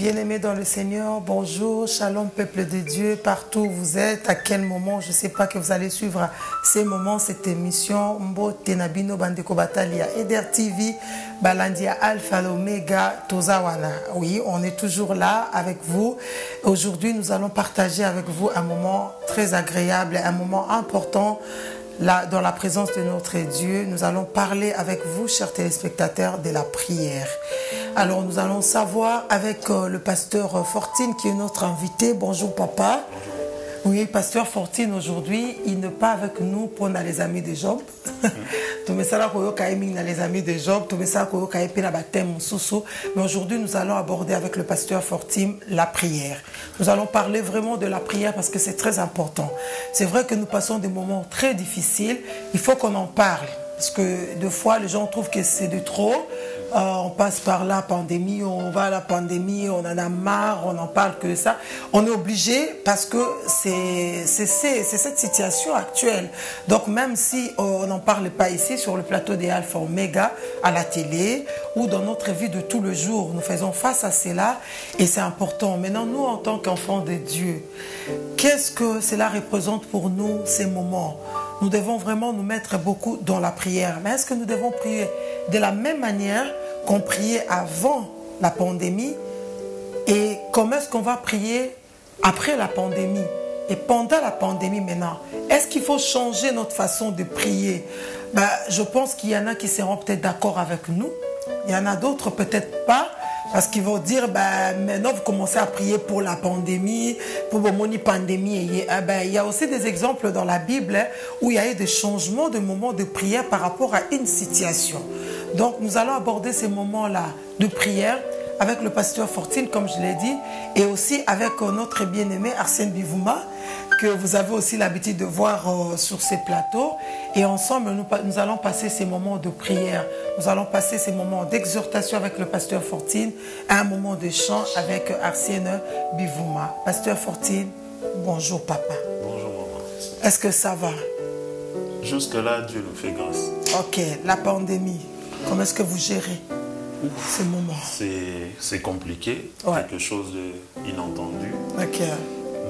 Bien-aimés dans le Seigneur, bonjour, shalom peuple de Dieu, partout où vous êtes, à quel moment, je ne sais pas que vous allez suivre ces moments, cette émission, Mbo Tenabino Bandeko Batalia, Eder TV, Balandia Alpha, l'Omega, Tozawana. Oui, on est toujours là avec vous. Aujourd'hui, nous allons partager avec vous un moment très agréable, un moment important. Là, dans la présence de notre Dieu, nous allons parler avec vous, chers téléspectateurs, de la prière. Alors, nous allons savoir avec le pasteur Fortine, qui est notre invité. Bonjour, papa. Bonjour. Oui, pasteur Fortine, aujourd'hui, il n'est pas avec nous pour les amis de Job. Mais aujourd'hui, nous allons aborder avec le pasteur Fortine la prière. Nous allons parler vraiment de la prière parce que c'est très important. C'est vrai que nous passons des moments très difficiles. Il faut qu'on en parle. Parce que des fois, les gens trouvent que c'est de trop. On passe par la pandémie, on va à la pandémie, on en a marre, on n'en parle que ça. On est obligé parce que c'est cette situation actuelle. Donc même si on n'en parle pas ici sur le plateau des Alpha Omega, à la télé ou dans notre vie de tous les jours, nous faisons face à cela et c'est important. Maintenant, nous en tant qu'enfants de Dieu, qu'est-ce que cela représente pour nous ces moments? Nous devons vraiment nous mettre beaucoup dans la prière. Mais est-ce que nous devons prier de la même manière qu'on priait avant la pandémie? Et comment est-ce qu'on va prier après la pandémie? Et pendant la pandémie maintenant, est-ce qu'il faut changer notre façon de prier? Je pense qu'il y en a qui seront peut-être d'accord avec nous. Il y en a d'autres peut-être pas. Parce qu'ils vont dire, maintenant vous commencez à prier pour la pandémie, pour la pandémie. Il y a aussi des exemples dans la Bible où il y a eu des changements de moments de prière par rapport à une situation. Donc nous allons aborder ces moments-là de prière avec le pasteur Fortine, comme je l'ai dit, et aussi avec notre bien-aimé Arsène Bivouma, que vous avez aussi l'habitude de voir sur ces plateaux. Et ensemble, nous allons passer ces moments de prière. Nous allons passer ces moments d'exhortation avec le pasteur Fortine, un moment de chant avec Arsène Bivouma. Pasteur Fortine, bonjour papa. Bonjour maman. Est-ce que ça va? Jusque-là, Dieu nous fait grâce. Ok, la pandémie, comment est-ce que vous gérez ces moments? C'est compliqué, ouais. Quelque chose d'inattendu, okay.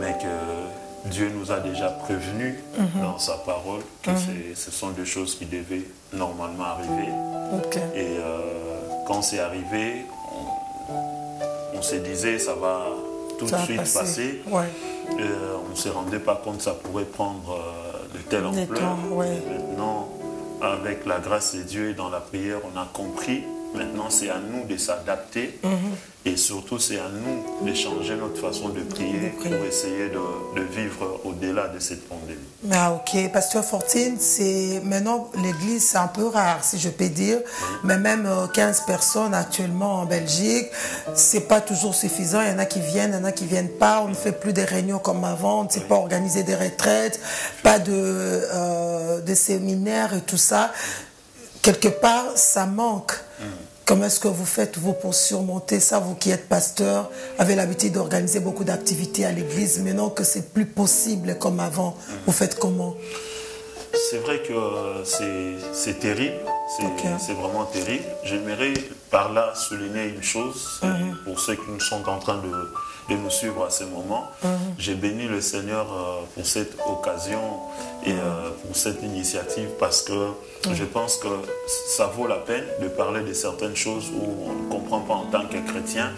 Mais que Dieu nous a déjà prévenu dans sa parole que ce sont des choses qui devaient normalement arriver. Okay. Et quand c'est arrivé, on se disait ça va tout de suite passer. Ouais. On ne se rendait pas compte que ça pourrait prendre de telle ampleur. Ouais. Maintenant, avec la grâce de Dieu et dans la prière, on a compris. Maintenant, c'est à nous de s'adapter et surtout, c'est à nous de changer notre façon de prier pour essayer de vivre au-delà de cette pandémie. Ok, pasteur Fortine, maintenant l'église, c'est un peu rare, si je peux dire, mais même 15 personnes actuellement en Belgique, c'est pas toujours suffisant. Il y en a qui viennent, il y en a qui viennent pas. On ne fait plus des réunions comme avant, on ne sait pas organiser des retraites, pas de séminaires et tout ça. Quelque part, ça manque. Comment est-ce que vous faites, vous, pour surmonter ça, vous qui êtes pasteur, avez l'habitude d'organiser beaucoup d'activités à l'église, maintenant que c'est plus possible comme avant, vous faites comment? C'est vrai que c'est terrible, c'est vraiment terrible. J'aimerais par là souligner une chose, pour ceux qui sont en train de nous suivre à ce moment. J'ai béni le Seigneur pour cette occasion et pour cette initiative parce que je pense que ça vaut la peine de parler de certaines choses où on ne comprend pas en tant que chrétien.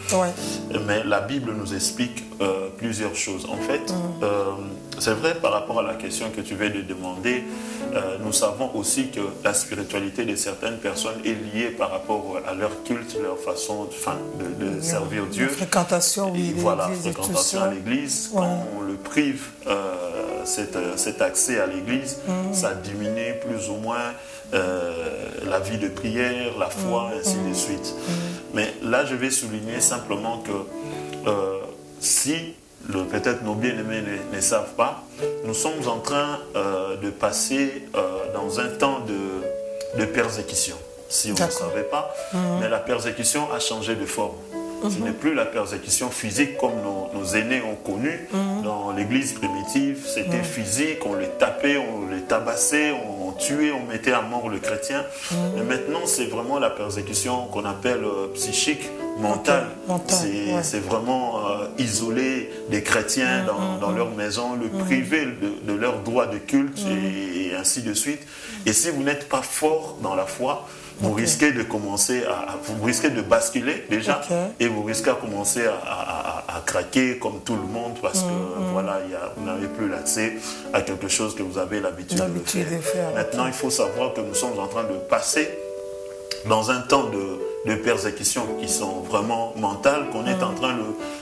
Mais la Bible nous explique plusieurs choses. En fait, c'est vrai par rapport à la question que tu viens de demander, nous savons aussi que la spiritualité de certaines personnes est liée par rapport à leur culte, leur façon de servir Dieu. Fréquentation, oui. Et voilà, fréquentation à l'église. Quand on le prive cet accès à l'église, ça diminue plus ou moins la vie de prière, la foi, ainsi de suite. Mais là, je vais souligner simplement que si peut-être nos bien-aimés ne savent pas, nous sommes en train de passer dans un temps de persécution, si on ne savait pas. Mais la persécution a changé de forme. Ce n'est plus la persécution physique comme nos aînés ont connu dans l'église primitive. C'était physique, on les tapait, on les tabassait, on tuait, on mettait à mort le chrétien. Mais maintenant, c'est vraiment la persécution qu'on appelle psychique, mentale. C'est vraiment isoler les chrétiens dans leur maison, le priver de leur droit de culte et ainsi de suite. Et si vous n'êtes pas fort dans la foi, vous risquez de commencer vous risquez de basculer déjà et vous risquez à commencer à craquer comme tout le monde parce que voilà, vous n'avez plus l'accès à quelque chose que vous avez l'habitude de faire. Maintenant, il faut savoir que nous sommes en train de passer dans un temps de persécutions qui sont vraiment mentales, qu'on est en train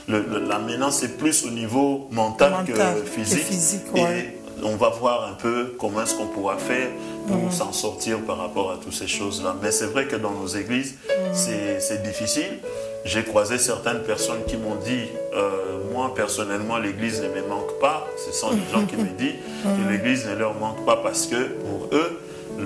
la menace est plus au niveau mental que physique. Et on va voir un peu comment est-ce qu'on pourra faire pour s'en sortir par rapport à toutes ces choses-là. Mais c'est vrai que dans nos églises, c'est difficile. J'ai croisé certaines personnes qui m'ont dit, moi personnellement, l'église ne me manque pas. Ce sont des gens qui me disent que l'église ne leur manque pas parce que pour eux,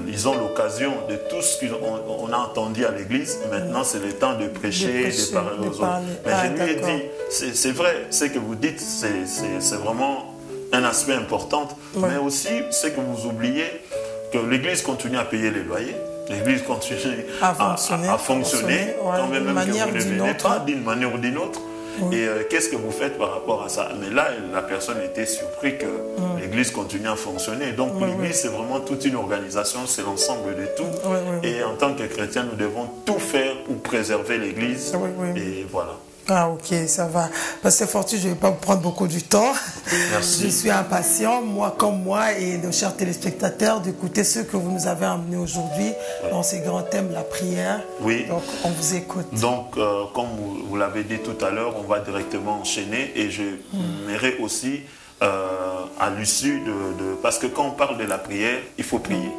ils ont l'occasion de tout ce qu'on a entendu à l'église. Maintenant, c'est le temps de prêcher, de parler aux autres. Mais je lui ai dit, c'est vrai, ce que vous dites, c'est vraiment un aspect important. Mais aussi, c'est que vous oubliez que l'église continue à payer les loyers. L'église continue à fonctionner quand même que vous ne venez pas d'une manière ou d'une autre. Et qu'est-ce que vous faites par rapport à ça? Mais là, la personne était surprise que l'église continue à fonctionner. Donc l'église, c'est vraiment toute une organisation, c'est l'ensemble de tout. Et en tant que chrétiens, nous devons tout faire pour préserver l'église. Et voilà. Ah ok, ça va. Pasteur Fortu, je ne vais pas vous prendre beaucoup du temps. Merci. Je suis impatient, moi comme moi et nos chers téléspectateurs, d'écouter ce que vous nous avez amené aujourd'hui dans ces grands thèmes, la prière. Oui. Donc on vous écoute. Donc comme vous l'avez dit tout à l'heure, on va directement enchaîner et je m'irai aussi à l'issue parce que quand on parle de la prière, il faut prier.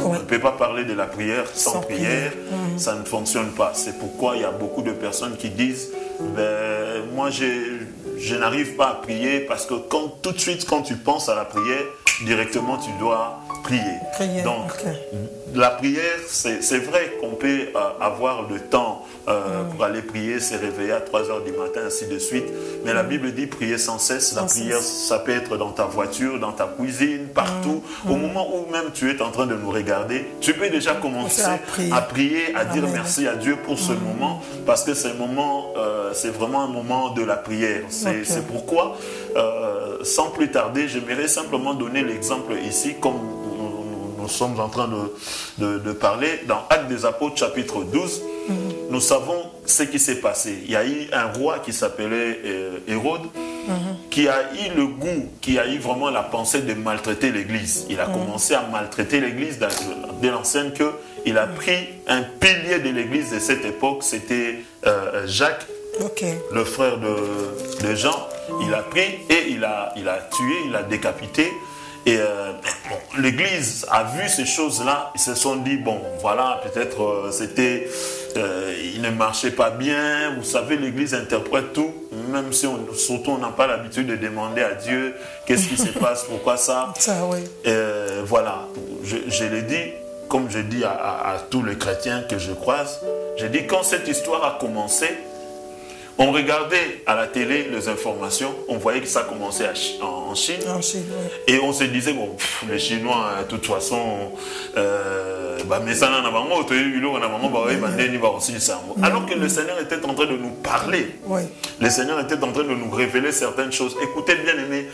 On ne peut pas parler de la prière sans prière, ça ne fonctionne pas. C'est pourquoi il y a beaucoup de personnes qui disent ben, moi je n'arrive pas à prier parce que tout de suite quand tu penses à la prière, directement tu dois prier. Donc la prière, c'est vrai qu'on peut avoir le temps pour aller prier, se réveiller à 3 h du matin, ainsi de suite. Mais la Bible dit prier sans cesse. La prière, ça peut être dans ta voiture, dans ta cuisine, partout. Au moment où même tu es en train de nous regarder, tu peux déjà commencer à prier, à dire merci à Dieu pour ce moment. Parce que ce moment, c'est vraiment un moment de la prière. C'est pourquoi, sans plus tarder, j'aimerais simplement donner l'exemple ici, comme nous sommes en train de parler, dans Actes des Apôtres, chapitre 12, nous savons ce qui s'est passé. Il y a eu un roi qui s'appelait Hérode, qui a eu le goût, qui a eu vraiment la pensée de maltraiter l'église. Il a commencé à maltraiter l'église dès l'enseigne qu'il a pris un pilier de l'église de cette époque, c'était Jacques, le frère de Jean. Il a pris et il a tué, il a décapité. Et l'église a vu ces choses-là, ils se sont dit, bon, voilà, peut-être il ne marchait pas bien. Vous savez, l'église interprète tout, même si surtout on n'a pas l'habitude de demander à Dieu qu'est-ce qui se passe, pourquoi ça. Voilà, je l'ai dit, comme je dis à tous les chrétiens que je croise, j'ai dit quand cette histoire a commencé, on regardait à la télé les informations, on voyait que ça commençait en Chine. Et on se disait, bon, les Chinois, de toute façon, alors que le Seigneur était en train de nous parler. Le Seigneur était en train de nous révéler certaines choses. Écoutez bien aimés,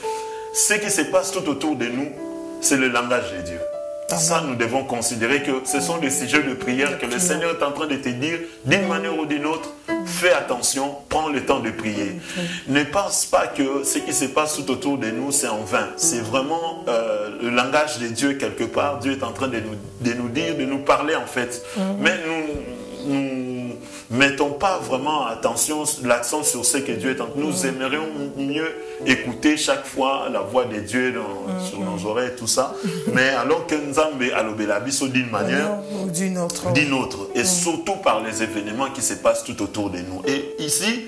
ce qui se passe tout autour de nous, c'est le langage de Dieu. Ça, nous devons considérer que ce sont des sujets de prière que le Seigneur est en train de te dire d'une manière ou d'une autre. Fais attention, prends le temps de prier. Ne pense pas que ce qui se passe tout autour de nous, c'est en vain. C'est vraiment le langage de Dieu quelque part. Dieu est en train de nous dire, de nous parler en fait. Mais nous mettons pas vraiment l'accent sur ce que Dieu est en train de nous aimerions mieux écouter chaque fois la voix de Dieu sur nos oreilles, tout ça. Mais alors que Nzambe alobela biso d'une manière ou d'une autre. Et surtout par les événements qui se passent tout autour de nous. Et ici,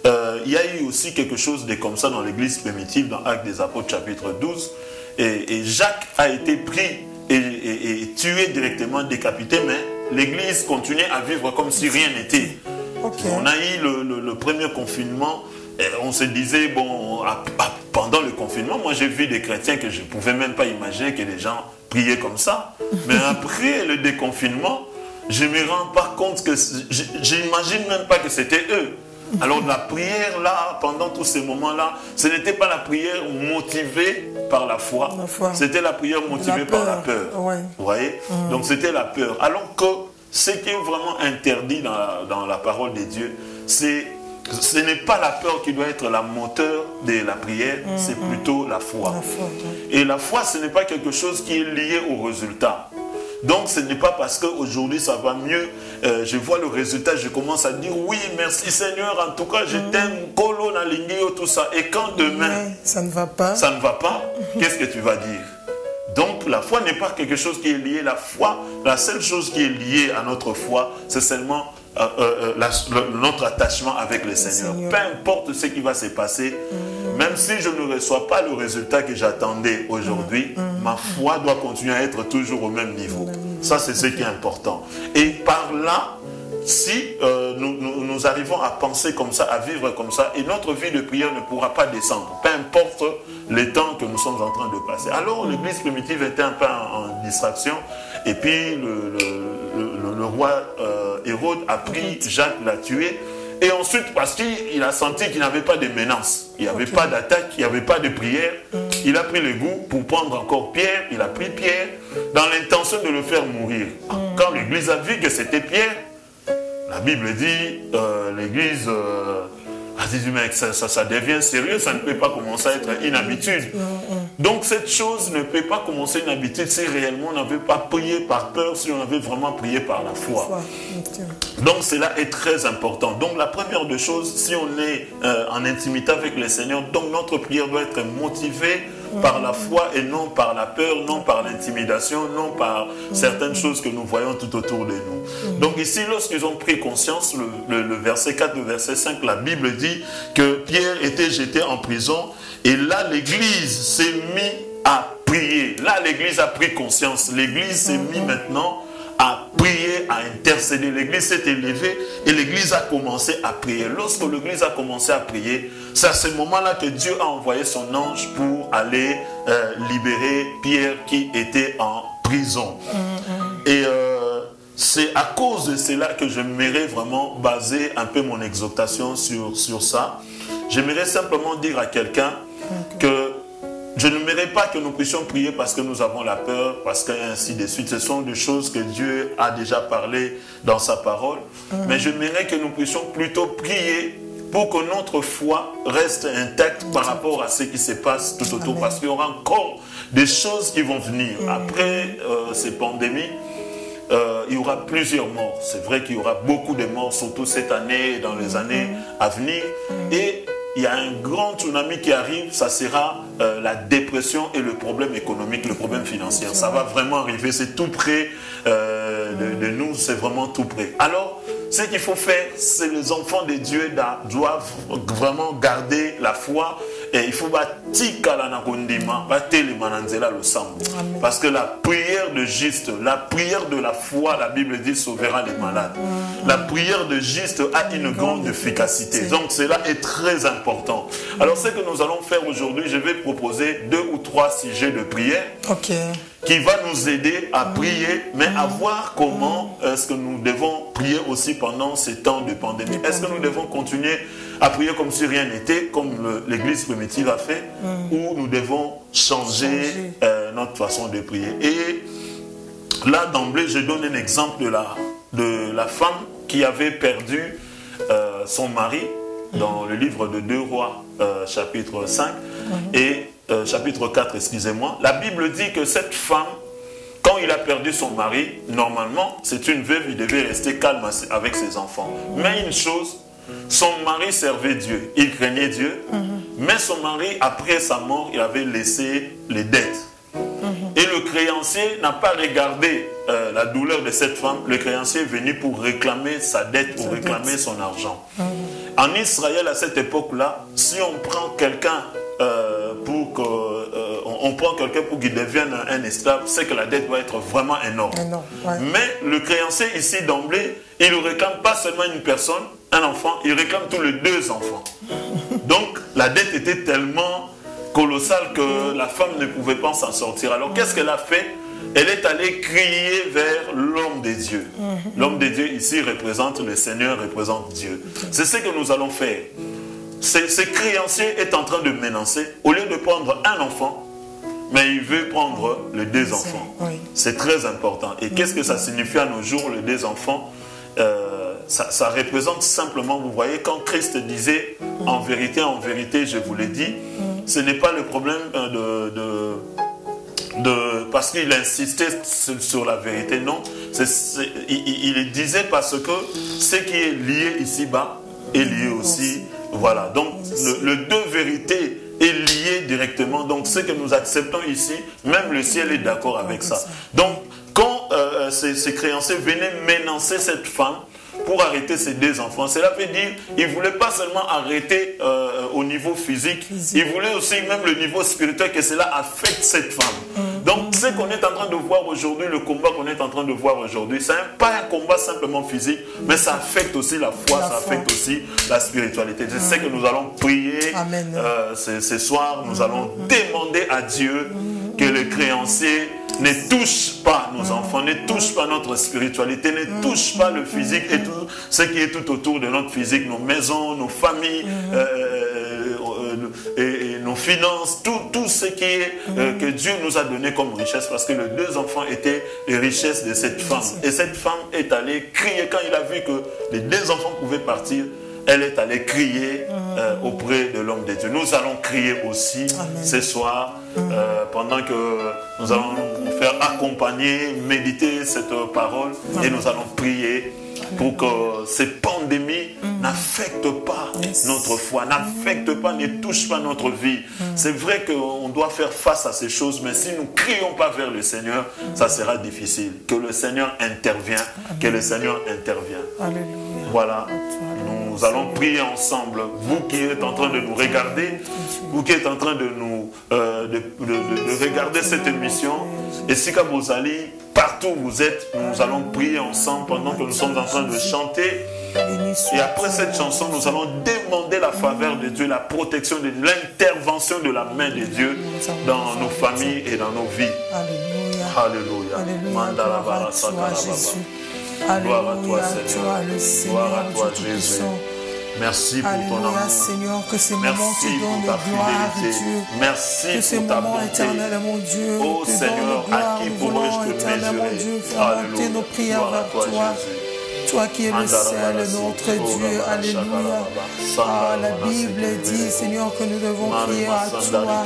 il y a eu aussi quelque chose de comme ça dans l'église primitive, dans Actes des Apôtres chapitre 12. Et Jacques a été pris et tué directement, décapité, mais l'église continuait à vivre comme si rien n'était. On a eu le premier confinement, et on se disait, bon, pendant le confinement, moi j'ai vu des chrétiens que je ne pouvais même pas imaginer que les gens priaient comme ça. Mais après le déconfinement, je ne me rends pas compte que, j'imagine même pas que c'était eux. Alors la prière là, pendant tous ces moments-là, ce n'était pas la prière motivée par la foi. C'était la prière motivée par la peur. Ouais. Vous voyez? Donc c'était la peur. Alors que ce qui est vraiment interdit dans la parole de Dieu, ce n'est pas la peur qui doit être la moteur de la prière, c'est plutôt la foi. Et la foi, ce n'est pas quelque chose qui est lié au résultat. Donc ce n'est pas parce qu'aujourd'hui ça va mieux, je vois le résultat, je commence à dire oui, merci Seigneur, en tout cas je t'aime, colonne aligné, tout ça. Et quand demain ça ne va pas, qu'est-ce que tu vas dire? Donc la foi n'est pas quelque chose qui est lié. La foi, la seule chose qui est liée à notre foi, c'est seulement notre attachement avec le Seigneur. Peu importe ce qui va se passer, même si je ne reçois pas le résultat que j'attendais aujourd'hui, ma foi doit continuer à être toujours au même niveau. Ça, c'est ce qui est important. Et par là, si nous arrivons à penser comme ça, à vivre comme ça, et notre vie de prière ne pourra pas descendre, peu importe les temps que nous sommes en train de passer. Alors, l'église primitive était un peu en distraction, et puis le roi Hérode a pris Jacques, l'a tué, et ensuite, parce qu'il a senti qu'il n'avait pas de menaces, il n'y avait pas d'attaque, il n'y avait pas de prière, il a pris le goût pour prendre encore Pierre, il a pris Pierre, dans l'intention de le faire mourir. Quand l'église a vu que c'était Pierre, la Bible dit, l'église a dit, mais ça devient sérieux, ça ne peut pas commencer à être une habitude. Donc cette chose ne peut pas commencer une habitude si réellement on n'avait pas prié par peur, si on avait vraiment prié par la foi. Donc cela est très important. Donc la première des choses, si on est en intimité avec le Seigneur, donc notre prière doit être motivée par la foi et non par la peur, non par l'intimidation, non par certaines choses que nous voyons tout autour de nous. Donc ici, lorsqu'ils ont pris conscience, le verset 4, le verset 5, la Bible dit que Pierre était jeté en prison et là l'église s'est mise à prier. Là l'église a pris conscience, l'église s'est mise maintenant à prier, à intercéder. L'église s'est élevée et l'église a commencé à prier. Lorsque l'église a commencé à prier, c'est à ce moment-là que Dieu a envoyé son ange pour aller libérer Pierre qui était en prison. Et c'est à cause de cela que j'aimerais vraiment baser un peu mon exhortation sur ça. J'aimerais simplement dire à quelqu'un que je n'aimerais pas que nous puissions prier parce que nous avons la peur, parce qu'ainsi de suite. Ce sont des choses que Dieu a déjà parlé dans sa parole. Mais j'aimerais que nous puissions plutôt prier pour que notre foi reste intacte par rapport à ce qui se passe tout autour. Parce qu'il y aura encore des choses qui vont venir. Après ces pandémies, il y aura plusieurs morts. C'est vrai qu'il y aura beaucoup de morts, surtout cette année et dans les années à venir. Et il y a un grand tsunami qui arrive, ça sera la dépression et le problème économique, le problème financier. Ça va vraiment arriver, c'est tout près de nous, c'est vraiment tout près. Alors, ce qu'il faut faire, c'est les enfants de Dieu doivent vraiment garder la foi. Et il faut parce que la prière de juste, la prière de la foi, la Bible dit sauvera les malades. La prière de juste a une grande efficacité. Donc cela est très important. Alors ce que nous allons faire aujourd'hui, je vais proposer 2 ou 3 sujets de prière. Qui va nous aider à prier, mais à voir comment est-ce que nous devons prier aussi pendant ces temps de pandémie. Est-ce que nous devons continuer à prier comme si rien n'était, comme l'église primitive a fait, ou nous devons changer notre façon de prier. Et là, d'emblée, je donne un exemple de la femme qui avait perdu son mari dans le livre de 2 Rois, chapitre 5, et chapitre 4, excusez-moi. La Bible dit que cette femme, quand il a perdu son mari, normalement, c'est une veuve, il devait rester calme avec ses enfants. Mais une chose, son mari servait Dieu, il craignait Dieu, mais son mari, après sa mort, il avait laissé les dettes. Et le créancier n'a pas regardé la douleur de cette femme. Le créancier est venu pour réclamer sa dette, pour réclamer son argent. En Israël, à cette époque-là, si on prend quelqu'un pour qu'il devienne un esclave, c'est que la dette doit être vraiment énorme. Mais le créancier ici d'emblée, il ne réclame pas seulement une personne, un enfant, il réclame tous les 2 enfants. Donc la dette était tellement colossal que la femme ne pouvait pas s'en sortir. Alors qu'est-ce qu'elle a fait? Elle est allée crier vers l'homme des dieux. L'homme des dieux ici représente le Seigneur, représente Dieu. C'est ce que nous allons faire. Ce créancier est en train de menacer, au lieu de prendre un enfant, mais il veut prendre les 2 enfants. C'est très important. Et qu'est-ce que ça signifie à nos jours, les 2 enfants? Ça représente simplement, vous voyez, quand Christ disait en vérité, je vous l'ai dit, ce n'est pas le problème parce qu'il insistait sur la vérité, non. Il disait parce que ce qui est lié ici-bas est lié aussi. Voilà, donc le 2 vérités est lié directement. Donc ce que nous acceptons ici, même le ciel est d'accord avec ça. Donc quand ces créanciers venaient menacer cette femme pour arrêter ses 2 enfants, cela veut dire qu'il ne voulait pas seulement arrêter au niveau physique, il voulait aussi même le niveau spirituel, que cela affecte cette femme. Donc ce qu'on est en train de voir aujourd'hui, le combat qu'on est en train de voir aujourd'hui, ce n'est pas un combat simplement physique, mais ça affecte aussi la foi, ça affecte aussi la spiritualité. C'est ce que nous allons prier ce soir. Nous allons demander à Dieu que le créancier ne touche pas nos enfants, ne touche pas notre spiritualité, ne touche pas le physique et tout ce qui est tout autour de notre physique, nos maisons, nos familles, et nos finances, tout ce qui est que Dieu nous a donné comme richesse, parce que les 2 enfants étaient les richesses de cette femme. Et cette femme est allée crier quand il a vu que les 2 enfants pouvaient partir. Elle est allée crier auprès de l'homme de Dieu. Nous allons crier aussi ce soir, pendant que nous allons nous faire accompagner, méditer cette parole, et nous allons prier pour que ces pandémies n'affectent pas notre foi, n'affectent pas, ne touchent pas notre vie. C'est vrai qu'on doit faire face à ces choses, mais si nous ne crions pas vers le Seigneur, ça sera difficile. Que le Seigneur intervienne, que le Seigneur intervienne. Alléluia. Voilà, nous allons prier ensemble. Vous qui êtes en train de nous regarder, vous qui êtes en train de nous de regarder cette émission, et si comme vous allez, partout où vous êtes, nous allons prier ensemble pendant que nous sommes en train de chanter. Et après cette chanson, nous allons demander la faveur de Dieu, la protection de l'intervention de la main de Dieu dans nos familles et dans nos vies. Alléluia. Alléluia. Gloire à toi, Seigneur. Gloire à toi, Jésus. Merci pour ton amour. Seigneur, que ces moments te donnent gloire, Dieu. Merci que ces pour ta moments bonté. éternels, mon Dieu, Oh te Seigneur, à qui pourrais-je te mesurer? faire monter nos prières vers toi. Toi qui es le ciel, notre Dieu, alléluia. Ah, la Bible dit, Seigneur, que nous devons crier à toi.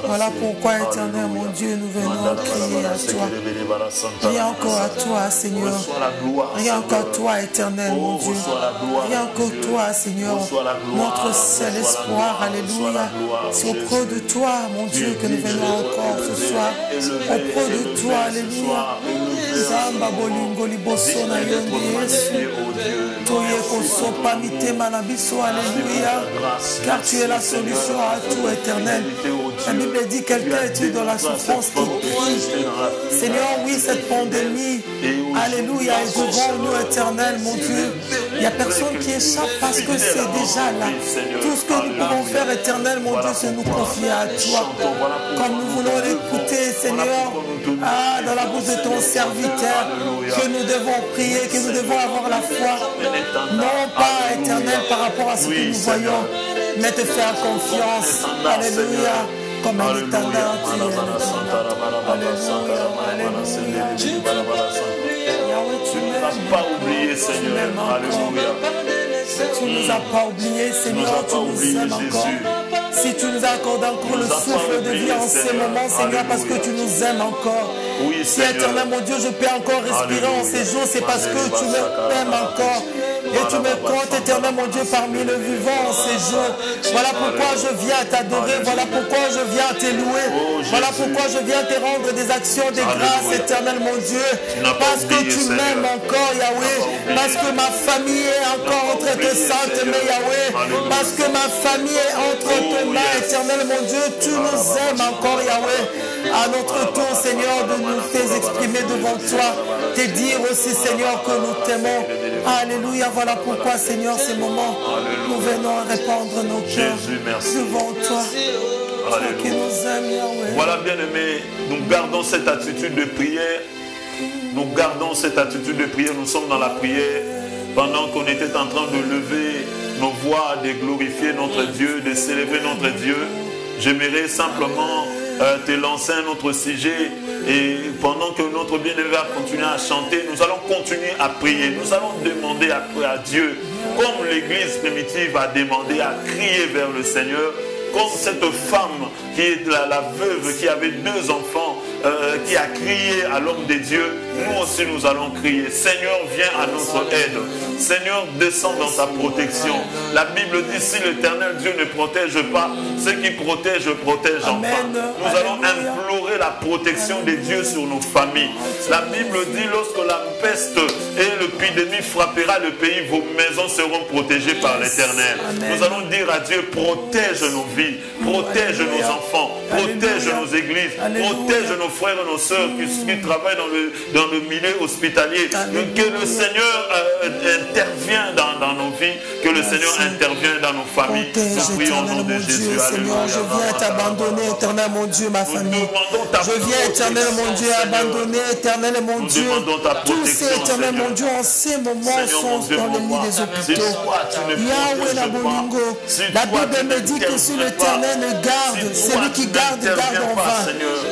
Voilà pourquoi, éternel, mon Dieu, nous venons crier à toi. Rien encore à toi, Seigneur. Rien qu'à toi, éternel, mon Dieu. Rien que toi, Seigneur, notre seul espoir, alléluia. C'est auprès de toi, mon Dieu, que nous venons encore ce soir. Auprès de toi, alléluia. Zamba bolingo liboso na yonde Yesu. Toye kosopa mitema na biso, alléluia. Car tu es la solution à tout, éternel. La Bible dit quelqu'un est dans la souffrance qui prie. Seigneur, oui, cette pandémie, alléluia, est devant nous, éternel, mon Dieu. Il n'y a personne qui échappe parce que c'est déjà là. Tout ce que nous pouvons faire, éternel, mon Dieu, c'est nous confier à toi. Comme nous voulons l'écouter, Seigneur, dans la bouche de ton serviteur, que nous devons prier, que nous devons avoir la foi. Non pas, éternel, par rapport à ce que nous voyons, mais te faire confiance. Alléluia. Comme un éternel. Tu ne nous as pas oublié, Seigneur. Alléluia. Tu ne nous as pas oublié, Seigneur. Tu nous aimes encore. Si tu nous accordes encore le souffle de vie en ces moments, Seigneur, parce que tu nous aimes encore. Si, éternel, mon Dieu, je peux encore respirer en ces jours, c'est parce que tu m'aimes encore. Et tu me comptes, éternel, mon Dieu, parmi le vivant en ces jours. Voilà pourquoi je viens t'adorer. Voilà pourquoi je viens te louer. Voilà pourquoi je viens te rendre des actions de grâce, éternel, mon Dieu. Parce que tu m'aimes encore, Yahweh. Parce que ma famille est encore entre tes saintes mains, Yahweh. Parce que ma famille est entre tes mains, éternel, mon Dieu. Tu nous aimes encore, Yahweh. À notre tour, Seigneur, de nous faire exprimer devant toi. Te dire aussi, Seigneur, que nous t'aimons. Alléluia. Voilà pourquoi, Seigneur, ces moments, nous venons répandre nos cœurs devant toi. qui nous aime, Yahweh. Voilà, bien-aimés, nous gardons cette attitude de prière. Nous gardons cette attitude de prière. Nous sommes dans la prière pendant qu'on était en train de lever nos voix, de glorifier notre Dieu, de célébrer notre Dieu. J'aimerais simplement te lancer un autre sujet. Et pendant que notre bien-aimé va continuer à chanter, nous allons continuer à prier. Nous allons demander à Dieu, comme l'Église primitive a demandé à crier vers le Seigneur, comme cette femme qui est la veuve qui avait 2 enfants, qui a crié à l'homme de Dieu, nous aussi nous allons crier. Seigneur, viens à notre aide. Seigneur, descends dans ta protection. La Bible dit, si l'Éternel Dieu ne protège pas, ceux qui protègent enfin. Nous allons implorer la protection de Dieu sur nos familles. La Bible dit, lorsque la peste et l'épidémie frappera le pays, vos maisons seront protégées par l'Éternel. Nous allons dire à Dieu, protège nos vies, protège nos enfants, protège nos églises, protège nos frères et nos sœurs qui travaillent dans le milieu hospitalier. Que le Seigneur intervienne dans nos vies, que le Seigneur intervienne dans nos familles. Nous prions au nom de Jésus. Seigneur, je viens t'abandonner, éternel mon Dieu, ma famille. Je viens, éternel mon Dieu, abandonner, éternel mon Dieu. Tous ces éternel mon Dieu, en ces moments, sont dans le lit des hôpitaux. Yahweh la Bolingo. La Bible me dit que si l'Éternel me garde, celui qui garde, garde en vain.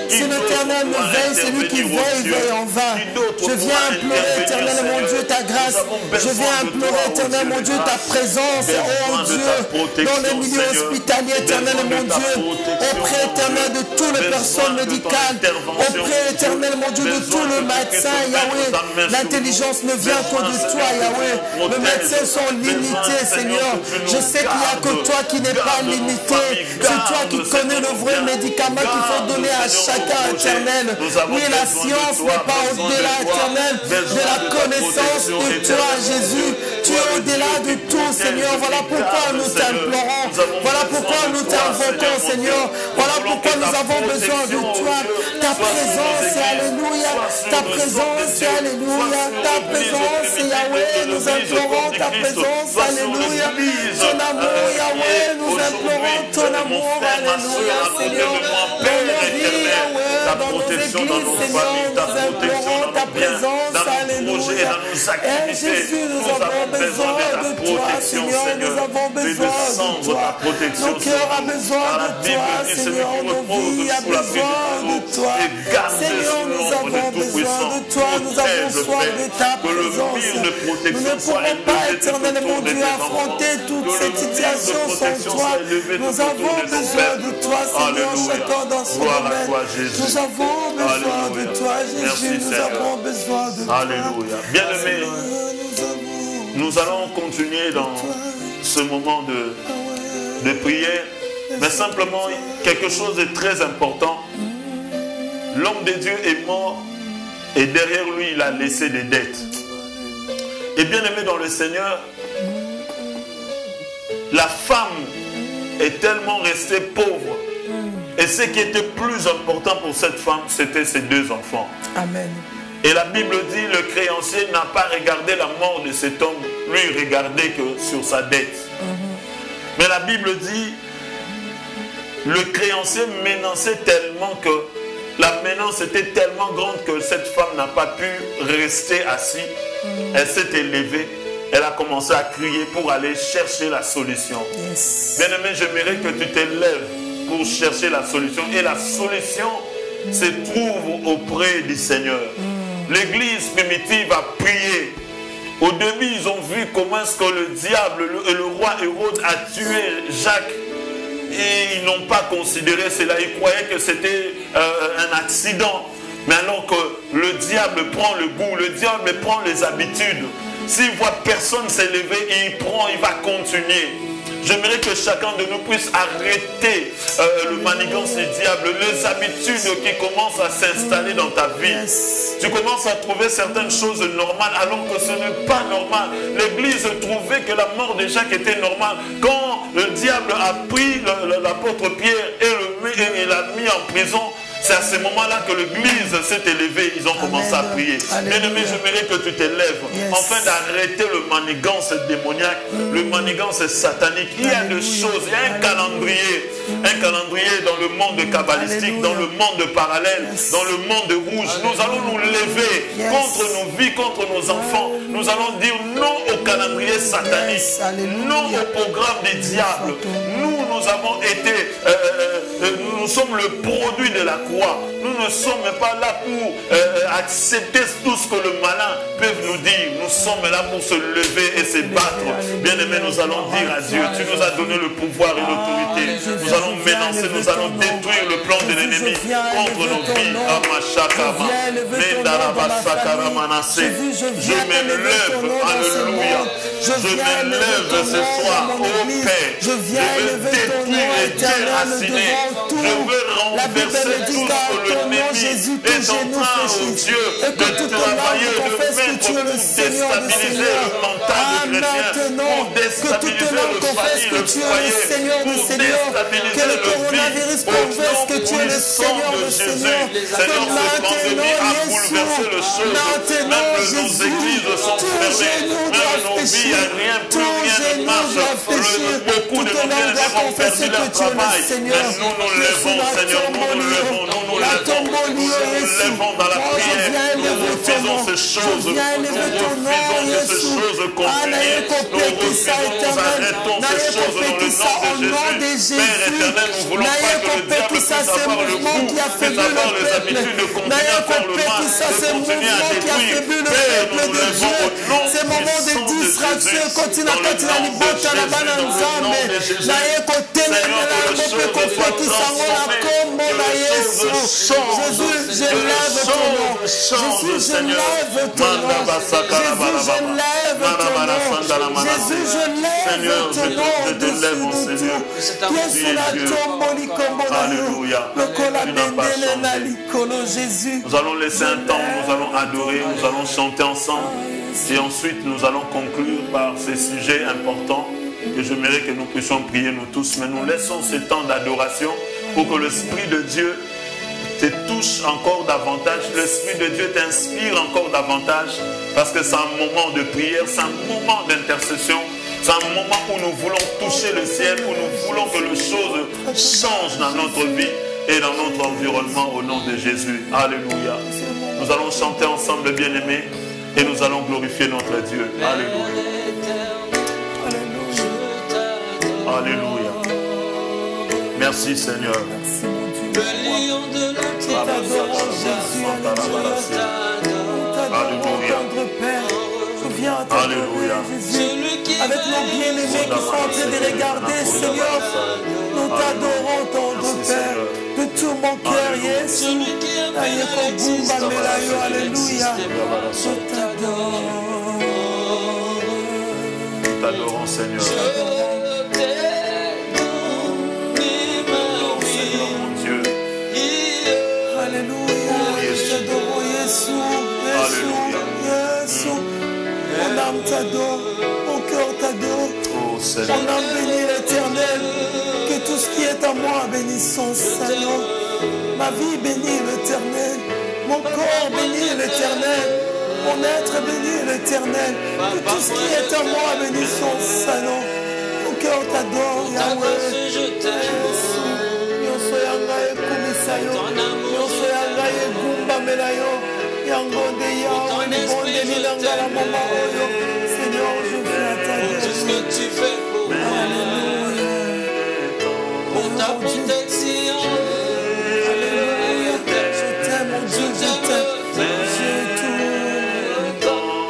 Si l'Éternel me veille, celui qui veille, veille en vain. Je viens implorer, éternel mon Dieu, ta grâce. Je viens implorer, éternel mon Dieu, ta présence, oh Dieu, dans le milieu hospitalier, éternel mon Dieu, auprès, éternel, de toutes les personnes médicales, auprès, éternel mon Dieu, de tous les médecins, Yahweh. L'intelligence ne vient que de toi, Yahweh. Les médecins sont limités, Seigneur. Je sais qu'il n'y a que toi qui n'est pas limité. C'est toi qui connais le vrai médicament qu'il faut donner à chacun, éternel. Oui, la science n'est pas au-delà, éternel, de la connaissance de toi, Jésus. Tu es au-delà de tout, Seigneur. Voilà pourquoi nous t'implorons. Voilà pourquoi nous t'invoquons, Seigneur. Voilà pourquoi nous avons besoin de toi. Ta présence, alléluia. Ta présence, alléluia. Ta présence, Yahweh, nous implorons ta présence, alléluia. Ton amour, Yahweh, nous implorons ton amour, alléluia, Seigneur. Dans nos vies, Yahweh, dans nos églises, Seigneur, nous implorons ta présence, alléluia. Et Jésus, nous avons besoin de toi, Seigneur, nous avons besoin de toi. Nos cœurs ont besoin de toi, Seigneur, nos vies ont besoin de toi. Seigneur, nous avons besoin de toi, nous avons soif de ta présence. Nous ne pourrons pas, éternel mon Dieu, affronter toute cette situation sans toi. Nous avons besoin de toi, Seigneur, chacun dans son domaine. Nous avons besoin de toi, Jésus, nous avons besoin de toi. Alléluia. Bien-aimés, nous allons continuer dans ce moment de prière, mais simplement quelque chose de très important. L'homme de Dieu est mort et derrière lui, il a laissé des dettes. Et bien aimé dans le Seigneur, la femme est tellement restée pauvre. Et ce qui était plus important pour cette femme, c'était ses 2 enfants. Amen. Et la Bible dit, le créancier n'a pas regardé la mort de cet homme, lui il regardait que sur sa dette. Mais la Bible dit, le créancier menaçait tellement que la menace était tellement grande que cette femme n'a pas pu rester assise. Elle s'est élevée, elle a commencé à crier pour aller chercher la solution. Bien-aimé, j'aimerais que tu t'élèves pour chercher la solution. Et la solution se trouve auprès du Seigneur. L'église primitive a prié. Au début, ils ont vu comment est-ce que le diable et le roi Hérode a tué Jacques. Et ils n'ont pas considéré cela. Ils croyaient que c'était un accident. Mais alors que le diable prend le goût, le diable prend les habitudes. S'il voit personne s'élever, il va continuer. J'aimerais que chacun de nous puisse arrêter le manigance du diable, les habitudes qui commencent à s'installer dans ta vie. Tu commences à trouver certaines choses normales alors que ce n'est pas normal. L'Église trouvait que la mort de Jacques était normale. Quand le diable a pris l'apôtre Pierre et l'a mis en prison, C'est à ce moment-là que l'église s'est élevée, ils ont commencé à prier. Bien-aimé, j'aimerais que tu t'élèves afin d'arrêter le manigance démoniaque, le manigance satanique. Il y a des choses, il y a un calendrier dans le monde kabbalistique, dans le monde parallèle, dans le monde rouge. Nous allons nous lever contre nos vies, contre nos enfants. Nous allons dire non au calendrier satanique, non au programme des diables. Nous avons été, nous sommes le produit de la croix. Nous ne sommes pas là pour accepter tout ce que le malin peut nous dire. Nous sommes là pour se lever et se battre. Bien-aimés, nous allons dire à Dieu, tu nous as donné le pouvoir et l'autorité. Nous allons menacer, nous allons détruire le plan de l'ennemi contre nos vies. Je me lève, alléluia. Je me lève ce soir, ô Père. Je veux détruire et déraciner. Je veux renverser tout ce que l'ennemi est en train, oh Dieu, de travailler, de mettre pour déstabiliser le mental du chrétien, pour déstabiliser le famille, le foyer, pour déstabiliser le vie. Au nom puissant de Jésus, Seigneur, cette pandémie a bouleversé le chose. Même nos églises sont fermées, même nos vies, il n'y a rien, plus rien ne marche. Beaucoup de nos bien-aimés ont perdu leur travail. Mais nous nous levons, Seigneur, nous nous levons dans la prière. Nous refusons ces choses. Nous refusons que ces choses continuent. Nous refusons, nous arrêtons ces choses dans le nom de Jésus. Père éternel, nous ne voulons pas que le diable puisse avoir le goût, puisse avoir les habitudes de continuer à faire le mal, de continuer à détruire. Père, nous nous levons au nom puissant de Jésus. Dans le nom de Jésus, Seigneur, que les choses soient transformées, que les choses changent, Jésus, je lève ton nom. Jésus, je lève ton nom. Jésus, je lève ton nom. Alléluia. Nous allons laisser un temps, nous allons adorer, nous allons chanter ensemble. Et ensuite, nous allons conclure par ces sujets importants que j'aimerais que nous puissions prier nous tous. Mais nous laissons ce temps d'adoration pour que l'Esprit de Dieu te touche encore davantage, l'Esprit de Dieu t'inspire encore davantage, parce que c'est un moment de prière, c'est un moment d'intercession, c'est un moment où nous voulons toucher le ciel, où nous voulons que les choses changent dans notre vie et dans notre environnement au nom de Jésus. Alléluia. Nous allons chanter ensemble, bien-aimés, et nous allons glorifier notre Dieu. Alléluia. Alléluia. Merci Seigneur. Le lion de la t'adore, Jésus, Alléluia. Je viens t'adorer, Jésus, avec nos bien-aimés qui sont en train de regarder, Seigneur. Nous t'adorons, tendre Père, de tout mon cœur, Jésus. Alléluia. Je t'adore. Nous t'adorons, Seigneur. Mon âme t'adore, mon cœur t'adore. Mon âme bénit l'Éternel. Que tout ce qui est à moi bénisse son Seigneur. Ma vie bénit l'Éternel. Mon corps bénit l'Éternel. Mon être bénit l'Éternel. Que tout ce qui est à moi bénisse son Seigneur. Mon cœur t'adore, Yahweh. Je t'aime. Seigneur, je viens t'adorer. Tout ce que tu fais pour moi. Alléluia. Pour ta protection. Alléluia. Je t'aime, mon Dieu, je t'aime.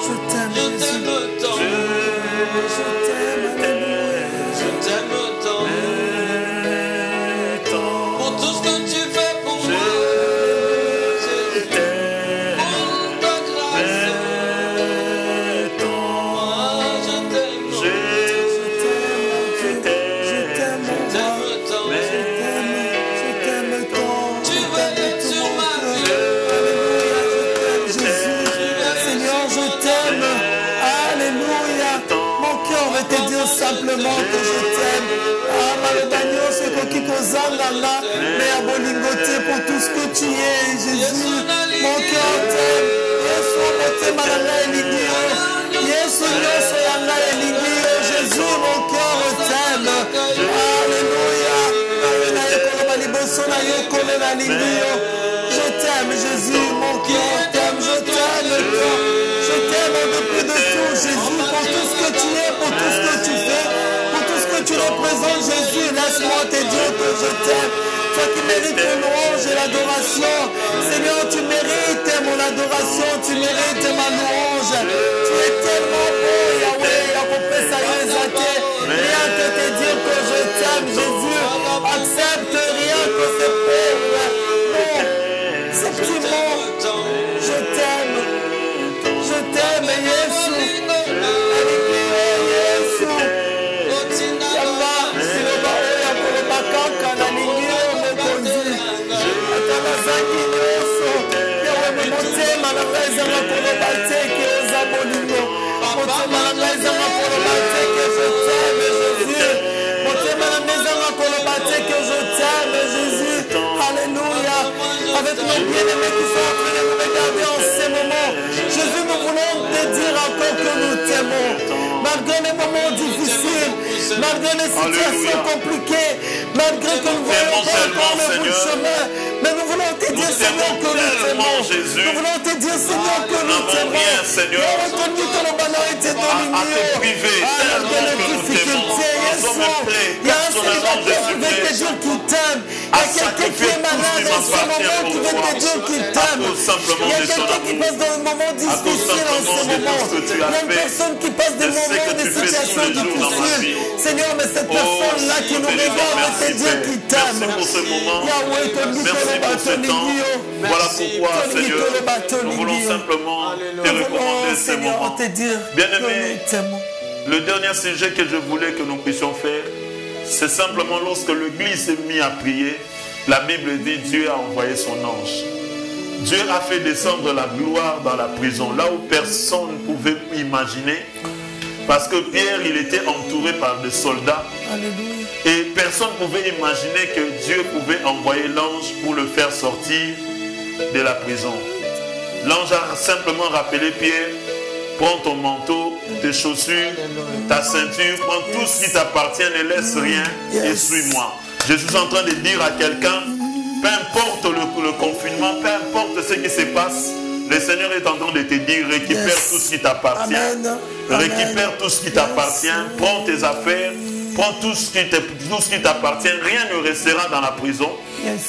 Je t'aime, Jésus. Je t'aime, alléluia. Je t'aime tant. Pour tout ce que tu fais pour moi. Pour ta grâce. simplement que je t'aime. Ah, Malobagno, c'est qui kozanganga, mais à Bolingoté pour tout ce que tu es, Jésus. Mon cœur t'aime. Yesu, Moté Malanga Eligio. Yesu, Nyoso Yanga Eligio. Jésus, mon cœur t'aime. Alléluia. Je t'aime, Jésus, mon cœur t'aime, je t'aime, je t'aime en dépit de tout, Jésus, pour tout ce que tu es, pour tout ce que tu fais, pour tout ce que tu représentes, Jésus, laisse-moi te dire que je t'aime. Toi qui mérites mon louange et l'adoration, Seigneur, tu mérites mon adoration, tu mérites ma louange. Tu es tellement beau, Yahweh, rien que te dire que je t'aime, Jésus. Accepte rien que c'est pauvre. Non, c'est petit mot. Je t'aime, Yesu. Yesu. Yamba, siloba oya koloba kaka na lingio mokonzi. Atabazaki nyoso. Yawe motema na ngaiza na koloba teke oza bolingo. Motema na ngaiza na koloba teke je t'aime, Jésus. Motema na ngaiza na koloba teke je t'aime, Jésus. Alléluia. Avec nos bien-aimés qui sont en train de nous regarder en ces moments, Jésus, nous voulons te dire encore que nous t'aimons. Malgré les moments difficiles, malgré les situations compliquées, malgré que nous voyons pas encore le bout du chemin, mais nous voulons te dire, Seigneur, que nous t'aimons. Nous voulons te dire, Seigneur, que nous t'aimons. Nous avons reconnu que le bonheur était dans l'union. Malgré les difficultés, il y a un célibataire qui veut te dire qu'il t'aime. Il y a quelqu'un qui est malade en ce moment qui veut te dire qu'il t'aime. Il y a quelqu'un qui passe dans un moment difficile en ce moment. Il y a une personne qui passe des moments, des situations difficiles. Seigneur, mais cette personne-là qui nous regarde veut te dire qu'il t'aime. Yahweh, te dit que le bâton est voilà pourquoi, Seigneur, nous voulons simplement te recommander ces moments. Bien-aimé, le dernier sujet que je voulais que nous puissions faire, c'est simplement lorsque l'Église s'est mise à prier, la Bible dit Dieu a envoyé son ange. Dieu a fait descendre la gloire dans la prison, là où personne ne pouvait imaginer, parce que Pierre, il était entouré par des soldats. Alléluia. Et personne ne pouvait imaginer que Dieu pouvait envoyer l'ange pour le faire sortir de la prison. L'ange a simplement rappelé Pierre, prends ton manteau, tes chaussures, ta ceinture, prends tout ce qui t'appartient, ne laisse rien et suis-moi. Je suis en train de dire à quelqu'un, peu importe le confinement, peu importe ce qui se passe, le Seigneur est en train de te dire, récupère tout ce qui t'appartient. Récupère tout ce qui t'appartient, prends tes affaires, prends tout ce qui t'appartient, rien ne restera dans la prison.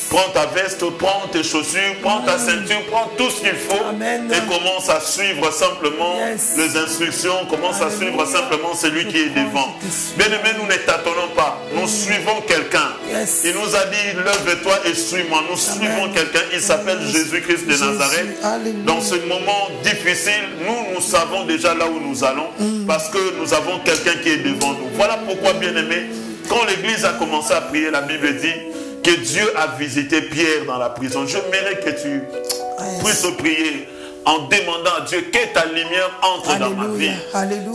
Prends ta veste, prends tes chaussures, prends ta ceinture, prends tout ce qu'il faut et commence à suivre simplement les instructions, commence à suivre simplement celui qui est devant. Bien-aimés, nous ne tâtonnons pas, nous suivons quelqu'un. Il nous a dit, lève-toi et suis-moi. Nous suivons quelqu'un, il s'appelle Jésus-Christ de Nazareth. Dans ce moment difficile, nous savons déjà là où nous allons parce que nous avons quelqu'un qui est devant nous. Voilà pourquoi, bien-aimés, quand l'Église a commencé à prier, la Bible dit que Dieu a visité Pierre dans la prison. Je mérite que tu puisses prier en demandant à Dieu que ta lumière entre dans ma vie.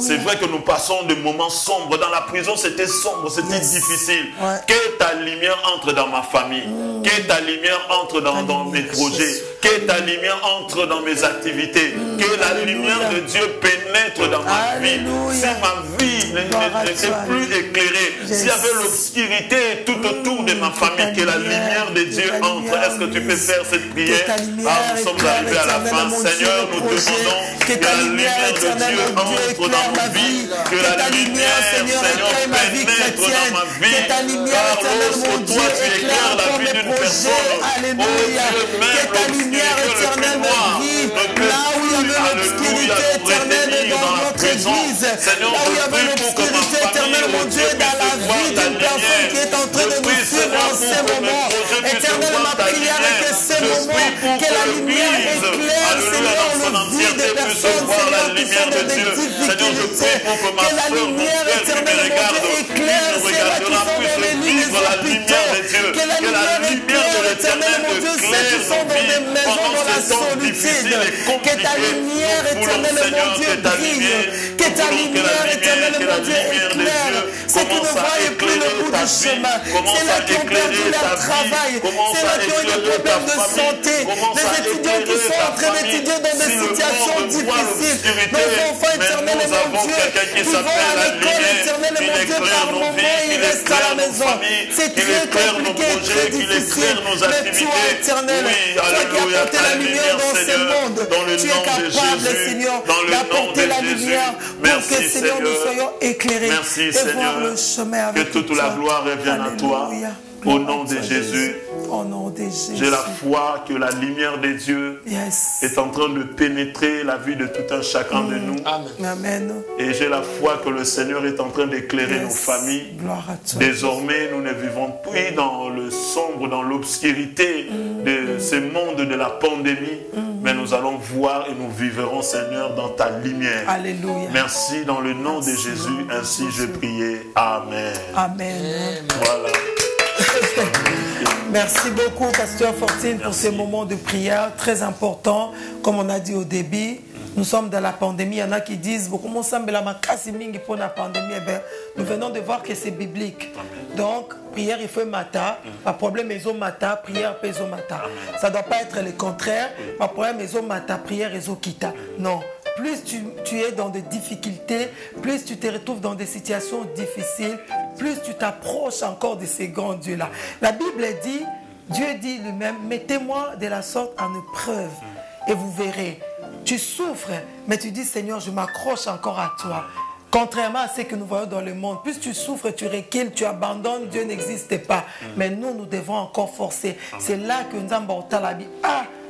C'est vrai que nous passons des moments sombres. Dans la prison, c'était sombre, c'était difficile. Que ta lumière entre dans ma famille. Que ta lumière entre dans mes projets. Que ta lumière entre dans mes activités. Que la lumière de Dieu pénètre dans ma vie. Si ma vie n'était plus éclairée, s'il y avait l'obscurité tout autour de ma famille, que la lumière de Dieu entre. Est-ce que tu peux faire cette prière? Nous sommes arrivés à la fin. Seigneur, nous demandons que la lumière de Dieu entre dans ma vie. Que la lumière, Seigneur, pénètre dans ma vie. Car lorsque toi tu éclaires la vie d'une personne, oh Dieu, même l'obscurité le plus noir ne peut plus, alléluia, nous retenir dans la prison. Seigneur, je prie pour que ma famille, oh Dieu, puisse voir ta lumière. Je prie, Seigneur, pour que mes projets puissent voir ta lumière. Je prie pour que l'Église, alléluia, dans son entièreté puisse voir la lumière de Dieu. Seigneur, je prie pour que ma soeur, mon frère qui me regarde, qui me regardera, puisse vivre la lumière de Dieu. Que la lumière de l'Éternel éclaire nos vies pendant ces temps difficiles et compliqués. Nous voulons, Seigneur, que ta lumière, nous voulons que la lumière de Dieu ceux qui ne voient plus le bout du chemin. C'est là qui ont perdu leur travail. C'est là qui ont eu des problèmes de santé. Les étudiants qui sont en train d'étudier dans des situations difficiles. Nos enfants éternels et mon Dieu, qui vont à l'école éternelle et mon Dieu, par moment, ils restent à la maison. C'est très compliqué, très difficile. Mais toi, éternel, toi qui as apporté la lumière dans ce monde, tu es capable, Seigneur, d'apporter la lumière pour que, Seigneur, nous soyons éclairés et voir le chemin avec toi. Que toute la gloire revienne à toi. Au nom de Jésus, j'ai la foi que la lumière de Dieu est en train de pénétrer la vie de tout un chacun de nous. Amen. Et j'ai la foi que le Seigneur est en train d'éclairer nos familles. Désormais, nous ne vivons plus dans le sombre, dans l'obscurité de ce monde de la pandémie. Mais nous allons voir et nous vivrons, Seigneur, dans ta lumière. Alléluia. Merci dans le nom de Jésus. Ainsi je priais. Amen. Amen. Voilà. Merci beaucoup, Pasteur Fortine, pour ces moments de prière très importants. Comme on a dit au début, nous sommes dans la pandémie. Il y en a qui disent, comment ça me la mingi pour la pandémie? Nous venons de voir que c'est biblique. Donc, prière, il faut matin. Pas problème, ils ont matin, prière, ils ont matin. Ça ne doit pas être le contraire. Pas problème, ils ont matin, prière, ils ont kita. Non. Plus tu es dans des difficultés, plus tu te retrouves dans des situations difficiles, plus tu t'approches encore de ces grands dieux-là. La Bible dit, Dieu dit lui-même, mettez-moi de la sorte en épreuve et vous verrez. Tu souffres, mais tu dis, Seigneur, je m'accroche encore à toi. Contrairement à ce que nous voyons dans le monde, plus tu souffres, tu recules, tu abandonnes, Dieu n'existe pas. Mais nous, nous devons encore forcer. C'est là que nous avons dit,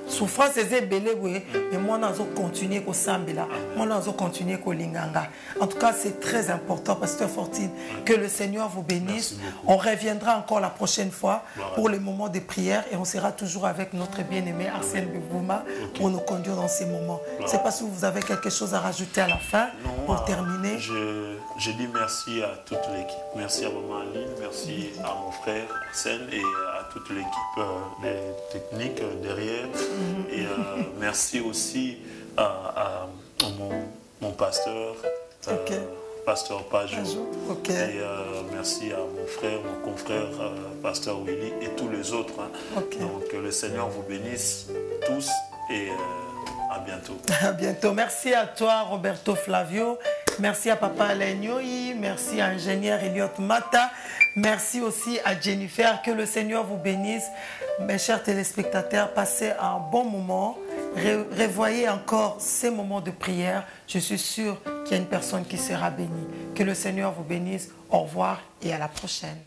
souffrance est belle, mais moi, nous allons continuer au Sambila. Moi, nous allons continuer au Linganga. En tout cas, c'est très important, Pasteur Fortine, que le Seigneur vous bénisse. On reviendra encore la prochaine fois pour les moments de prière et on sera toujours avec notre bien-aimé Arsène Bebouma pour nous conduire dans ces moments. Je ne sais pas si vous avez quelque chose à rajouter à la fin pour terminer. Je dis merci à toute l'équipe. Merci à Maman Aline, merci à mon frère Arsène et à toute l'équipe des techniques derrière. Et merci aussi à mon pasteur, pasteur Pajou. Et merci à mon frère, mon confrère, pasteur Willy et tous les autres. Donc que le Seigneur vous bénisse tous et à bientôt. À bientôt. Merci à toi, Roberto Flavio. Merci à Papa Alain Nyoyi. Merci à Ingénieur Elliot Mata. Merci aussi à Jennifer. Que le Seigneur vous bénisse. Mes chers téléspectateurs, passez un bon moment. Revoyez encore ces moments de prière. Je suis sûr qu'il y a une personne qui sera bénie. Que le Seigneur vous bénisse. Au revoir et à la prochaine.